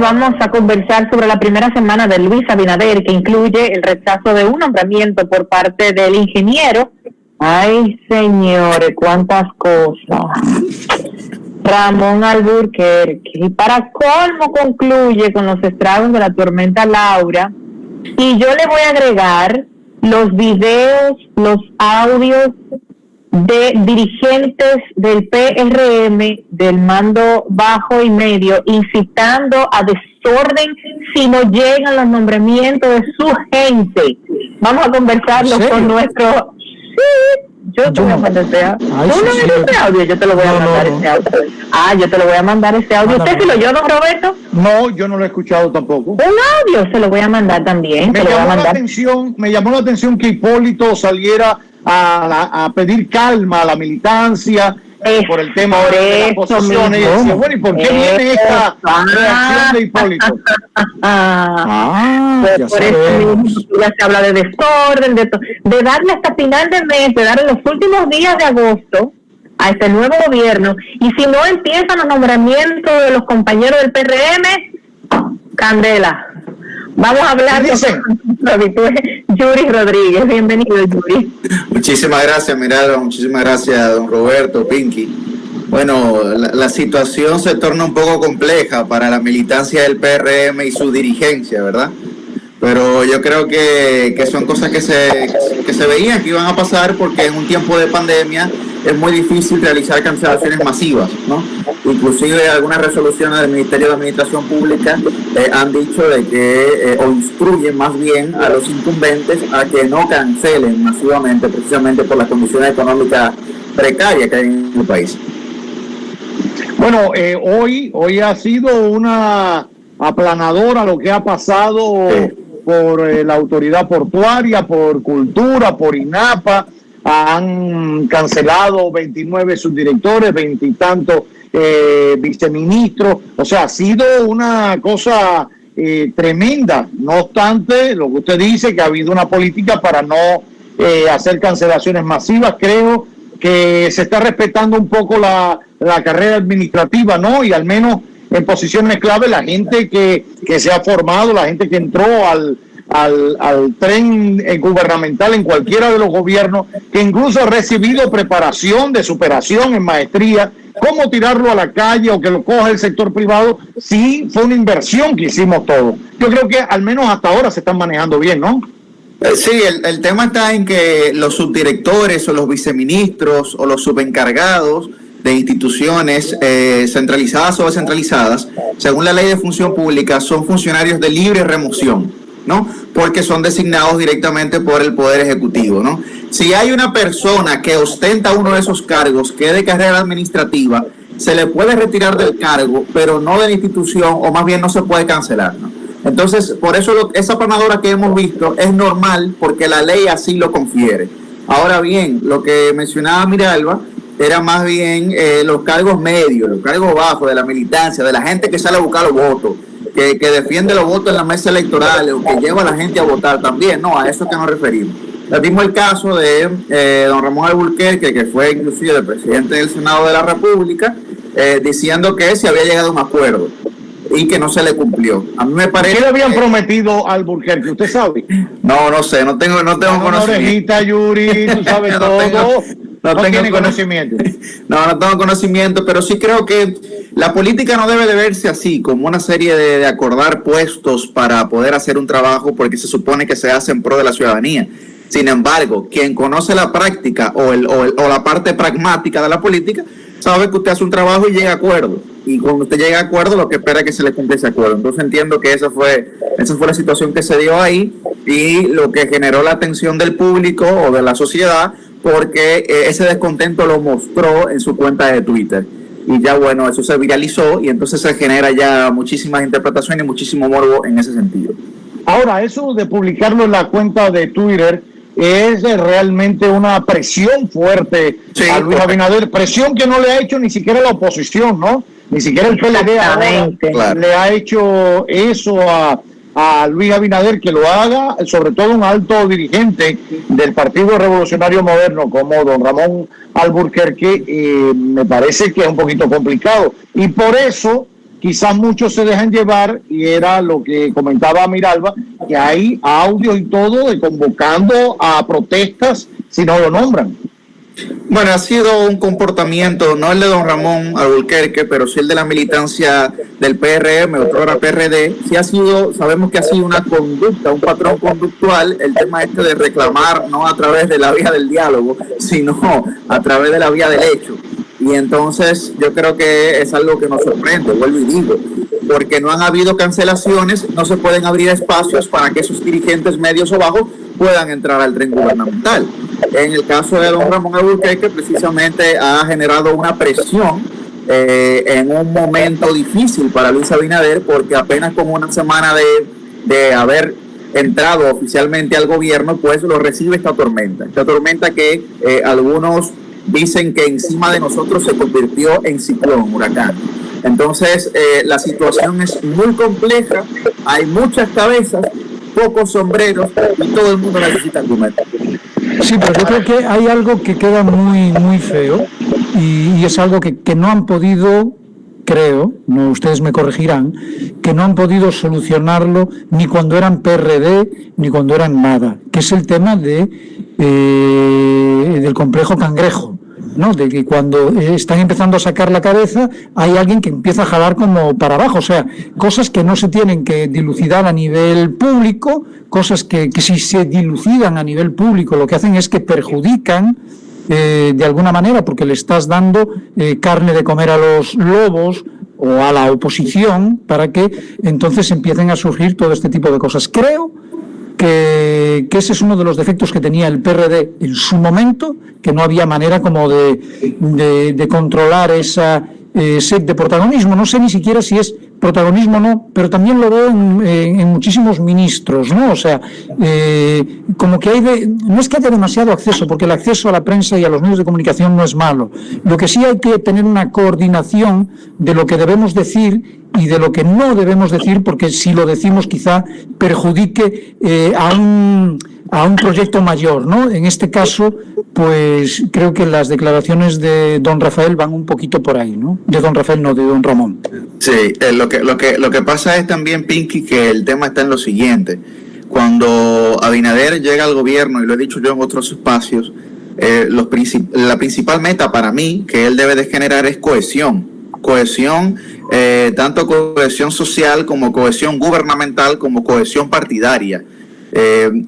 vamos a conversar sobre la primera semana de Luis Abinader, que incluye el rechazo de un nombramiento por parte del ingeniero. Ay, señores, cuántas cosas. Ramón Alburquerque. Y para colmo concluye con los estragos de la tormenta Laura. Y yo le voy a agregar los videos, los audios de dirigentes del PRM, del mando bajo y medio, incitando a desorden si no llegan los nombramientos de su gente. Vamos a conversarlo con nuestro... Sí, yo te voy a mandar ese audio. Yo te lo voy a mandar ese audio. Yo te lo voy a mandar ese audio. ¿Usted sí lo oyó, don Roberto? No, yo no lo he escuchado tampoco. Un audio se lo voy a mandar también. Me llamó la atención que Hipólito saliera a pedir calma a la militancia por el tema de las posiciones. Y decía, bueno, ¿y por qué viene esta reacción de Hipólito? Por eso mismo ya se habla de desorden, de darle hasta final de mes, de darle los últimos días de agosto a este nuevo gobierno, y si no empiezan los nombramientos de los compañeros del PRM, candela. Vamos a hablar de Yuri Rodríguez. Bienvenido, Yuri. Muchísimas gracias, Miralba. Muchísimas gracias, don Roberto, Pinky. Bueno, la situación se torna un poco compleja para la militancia del PRM y su dirigencia, ¿verdad? Pero yo creo que son cosas que se veían que iban a pasar, porque en un tiempo de pandemia es muy difícil realizar cancelaciones masivas, ¿no? Inclusive algunas resoluciones del Ministerio de Administración Pública han dicho de que, o instruyen más bien a los incumbentes a que no cancelen masivamente, precisamente por las condiciones económicas precarias que hay en el país. Bueno, hoy ha sido una aplanadora lo que ha pasado por la autoridad portuaria, por Cultura, por INAPA. Han cancelado 29 subdirectores, 20 y tantos viceministros. O sea, ha sido una cosa tremenda. No obstante, lo que usted dice, que ha habido una política para no hacer cancelaciones masivas, creo que se está respetando un poco la carrera administrativa, ¿no? Y al menos en posiciones clave, la gente que se ha formado, la gente que entró al tren gubernamental en cualquiera de los gobiernos, que incluso ha recibido preparación de superación en maestría, cómo tirarlo a la calle o que lo coja el sector privado, sí fue una inversión que hicimos todos. Yo creo que al menos hasta ahora se están manejando bien, ¿no? Sí, el tema está en que los subdirectores o los viceministros o los subencargados de instituciones centralizadas o descentralizadas, según la ley de función pública, son funcionarios de libre remoción, ¿no? Porque son designados directamente por el Poder Ejecutivo, ¿no? Si hay una persona que ostenta uno de esos cargos, que es de carrera administrativa, se le puede retirar del cargo, pero no de la institución, o más bien no se puede cancelar, ¿no? Entonces, por eso esa aplanadora que hemos visto es normal, porque la ley así lo confiere. Ahora bien, lo que mencionaba Miralba era más bien los cargos medios, los cargos bajos de la militancia, de la gente que sale a buscar los votos, que defiende los votos en las mesas electorales o que lleva a la gente a votar también. No, a eso es que nos referimos. Le dimos el caso de don Ramón Alburquerque, que fue inclusive el presidente del Senado de la República, diciendo que se había llegado a un acuerdo y que no se le cumplió. A mí me parece... ¿Qué le habían prometido a Alburquerque? ¿Usted sabe? No sé, no tengo conocimiento. Orejita, Yuri, tú sabes todo. No tiene conocimiento. No tengo conocimiento, pero sí creo que la política no debe de verse así, como una serie de acordar puestos para poder hacer un trabajo, porque se supone que se hace en pro de la ciudadanía. Sin embargo, quien conoce la práctica o la parte pragmática de la política, sabe que usted hace un trabajo y llega a acuerdo. Y cuando usted llega a acuerdo, lo que espera es que se le cumpla ese acuerdo. Entonces entiendo que esa fue la situación que se dio ahí, y lo que generó la atención del público o de la sociedad, porque ese descontento lo mostró en su cuenta de Twitter. Y ya bueno, eso se viralizó, y entonces se genera ya muchísimas interpretaciones y muchísimo morbo en ese sentido. Ahora, eso de publicarlo en la cuenta de Twitter es realmente una presión fuerte a Luis Abinader, presión que no le ha hecho ni siquiera la oposición, ¿no? Ni siquiera el PLD ahora le ha hecho eso a Luis Abinader, que lo haga sobre todo un alto dirigente del Partido Revolucionario Moderno como don Ramón Alburquerque. Me parece que es un poquito complicado, y por eso quizás muchos se dejan llevar, y era lo que comentaba Miralba, que hay audios y todo de convocando a protestas si no lo nombran. Bueno, ha sido un comportamiento, no el de don Ramón Alburquerque, pero sí el de la militancia del PRM, otrora PRD. Sí ha sido, sabemos que ha sido una conducta, un patrón conductual, el tema este de reclamar no a través de la vía del diálogo, sino a través de la vía del hecho. Y entonces yo creo que es algo que nos sorprende, vuelvo y digo, porque no han habido cancelaciones, no se pueden abrir espacios para que esos dirigentes medios o bajos puedan entrar al tren gubernamental. En el caso de don Ramón Alburquerque, precisamente ha generado una presión en un momento difícil para Luis Abinader, porque apenas con una semana de haber entrado oficialmente al gobierno, pues lo recibe esta tormenta que algunos dicen que encima de nosotros se convirtió en ciclón, huracán. Entonces, la situación es muy compleja, hay muchas cabezas, pocos sombreros y todo el mundo necesita argumentos. Sí, pero yo creo que hay algo que queda muy, muy feo y es algo que no han podido, creo, no, ustedes me corregirán, que no han podido solucionarlo ni cuando eran PRD ni cuando eran nada, que es el tema del complejo cangrejo, ¿no? De que cuando están empezando a sacar la cabeza hay alguien que empieza a jalar como para abajo, o sea, cosas que no se tienen que dilucidar a nivel público, cosas que si se dilucidan a nivel público lo que hacen es que perjudican de alguna manera, porque le estás dando carne de comer a los lobos o a la oposición para que entonces empiecen a surgir todo este tipo de cosas. Creo que ese es uno de los defectos que tenía el PRD en su momento, que no había manera como de controlar esa sed de protagonismo. No sé ni siquiera si es protagonismo o no, pero también lo veo en muchísimos ministros, ¿no? O sea, como que no es que haya demasiado acceso, porque el acceso a la prensa y a los medios de comunicación no es malo. Lo que sí hay que tener una coordinación de lo que debemos decir y de lo que no debemos decir, porque si lo decimos quizá perjudique a un proyecto mayor, ¿no? En este caso, pues creo que las declaraciones de don Rafael van un poquito por ahí, ¿no? De don Rafael, no, de don Ramón. Sí, lo que pasa es también, Pinky, que el tema está en lo siguiente. Cuando Abinader llega al gobierno, y lo he dicho yo en otros espacios, la principal meta para mí que él debe de generar es cohesión, tanto cohesión social como cohesión gubernamental como cohesión partidaria.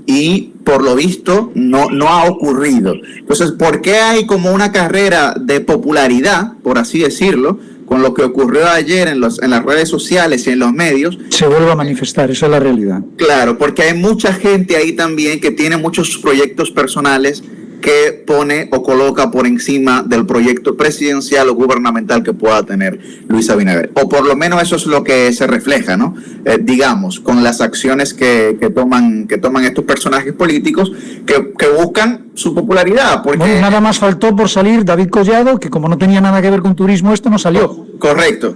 Y por lo visto no ha ocurrido. Entonces, ¿por qué hay como una carrera de popularidad, por así decirlo, con lo que ocurrió ayer en las redes sociales y en los medios? Se vuelve a manifestar, esa es la realidad. Claro, porque hay mucha gente ahí también que tiene muchos proyectos personales que pone o coloca por encima del proyecto presidencial o gubernamental que pueda tener Luis Abinader. O por lo menos eso es lo que se refleja, ¿no? Digamos, con las acciones que toman estos personajes políticos que buscan su popularidad. Porque bueno, nada más faltó por salir David Collado, que como no tenía nada que ver con turismo, esto no salió. Correcto,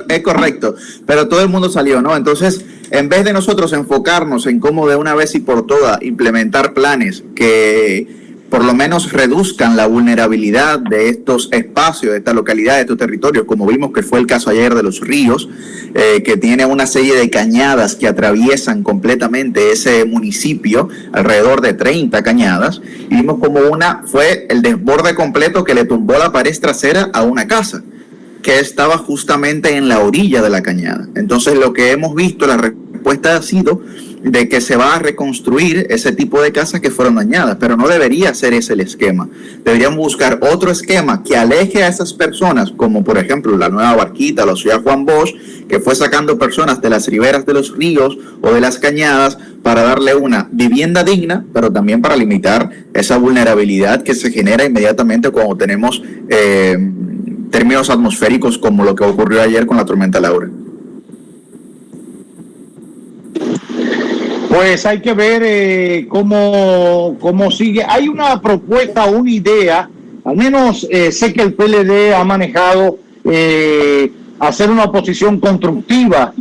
es correcto, pero todo el mundo salió, ¿no? Entonces, en vez de nosotros enfocarnos en cómo de una vez y por todas implementar planes que por lo menos reduzcan la vulnerabilidad de estos espacios, de esta localidad, de estos territorios, como vimos que fue el caso ayer de Los Ríos, que tiene una serie de cañadas que atraviesan completamente ese municipio, alrededor de 30 cañadas, y vimos como una fue el desborde completo que le tumbó la pared trasera a una casa que estaba justamente en la orilla de la cañada. Entonces, lo que hemos visto, la respuesta ha sido de que se va a reconstruir ese tipo de casas que fueron dañadas, pero no debería ser ese el esquema. Deberían buscar otro esquema que aleje a esas personas, como por ejemplo la Nueva Barquita, la ciudad Juan Bosch, que fue sacando personas de las riberas de los ríos o de las cañadas para darle una vivienda digna, pero también para limitar esa vulnerabilidad que se genera inmediatamente cuando tenemos términos atmosféricos como lo que ocurrió ayer con la tormenta Laura. Pues hay que ver cómo sigue. Hay una propuesta, una idea, al menos sé que el PLD ha manejado hacer una oposición constructiva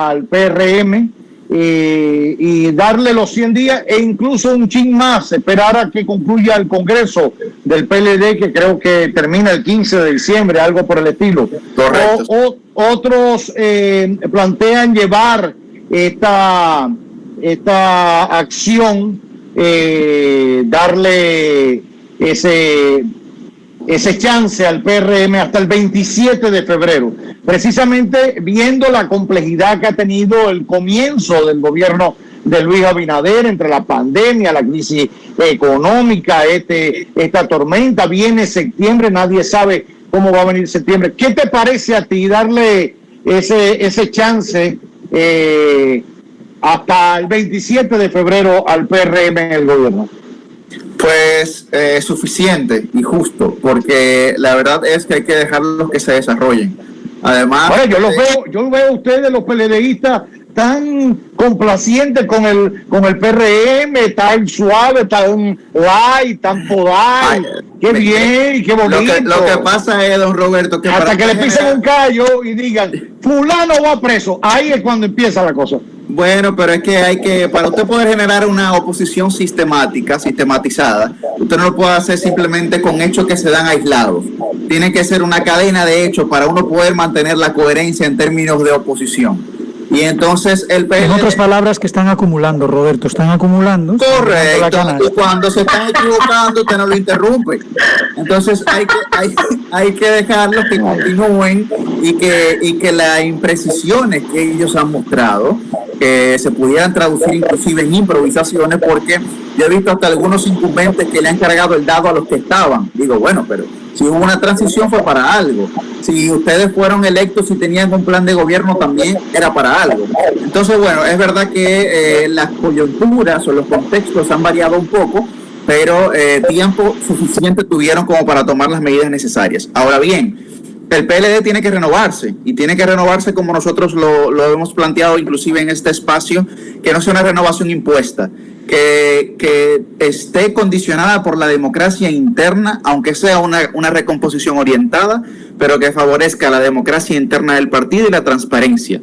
al PRM, y darle los 100 días e incluso un chin más, esperar a que concluya el Congreso del PLD, que creo que termina el 15 de diciembre, algo por el estilo. Correcto. Otros plantean llevar esta acción, darle ese chance al PRM hasta el 27 de febrero, precisamente viendo la complejidad que ha tenido el comienzo del gobierno de Luis Abinader, entre la pandemia, la crisis económica, esta tormenta. Viene septiembre, nadie sabe cómo va a venir septiembre. ¿Qué te parece a ti darle ese chance hasta el 27 de febrero al PRM en el gobierno? Pues suficiente y justo, porque la verdad es que hay que dejarlos que se desarrollen. Además, bueno, yo veo a ustedes, los PLDistas, tan complacientes con el PRM, tan suave, tan light, tan podal. Qué bien, qué bonito. Lo que pasa es, don Roberto, que hasta que le pisen un callo y digan, fulano va preso, ahí es cuando empieza la cosa. Bueno, pero es que para usted poder generar una oposición sistematizada, usted no lo puede hacer simplemente con hechos que se dan aislados. Tiene que ser una cadena de hechos para uno poder mantener la coherencia en términos de oposición. Y entonces el PLD... En otras palabras, que están acumulando, Roberto, están acumulando. Correcto, y cuando se están equivocando, usted no lo interrumpe. Entonces hay que dejarlos que continúen y que las imprecisiones que ellos han mostrado, que se pudieran traducir inclusive en improvisaciones, porque yo he visto hasta algunos incumbentes que le han cargado el dado a los que estaban. Digo, bueno, pero si hubo una transición fue para algo. Si ustedes fueron electos y tenían un plan de gobierno también era para algo. Entonces, bueno, es verdad que las coyunturas o los contextos han variado un poco, pero tiempo suficiente tuvieron como para tomar las medidas necesarias. Ahora bien, el PLD tiene que renovarse, y tiene que renovarse como nosotros lo hemos planteado inclusive en este espacio, que no sea una renovación impuesta, que esté condicionada por la democracia interna, aunque sea una recomposición orientada, pero que favorezca la democracia interna del partido y la transparencia.